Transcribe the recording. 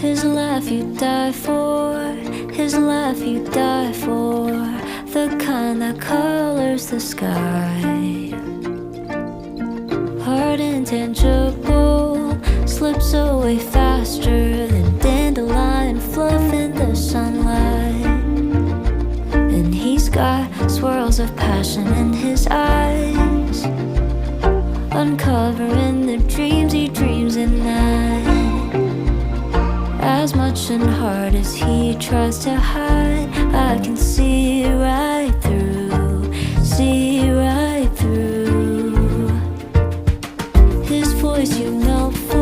His laugh you die for, his laugh you die for, the kind that colors the sky. Hard and tangible, slips away faster than dandelion fluff in the sunlight. And he's got swirls of passion in his eyes, uncovering the dreams he dreams at night. As much in heart as he tries to hide, I can see right through, see right through. His voice you melt for,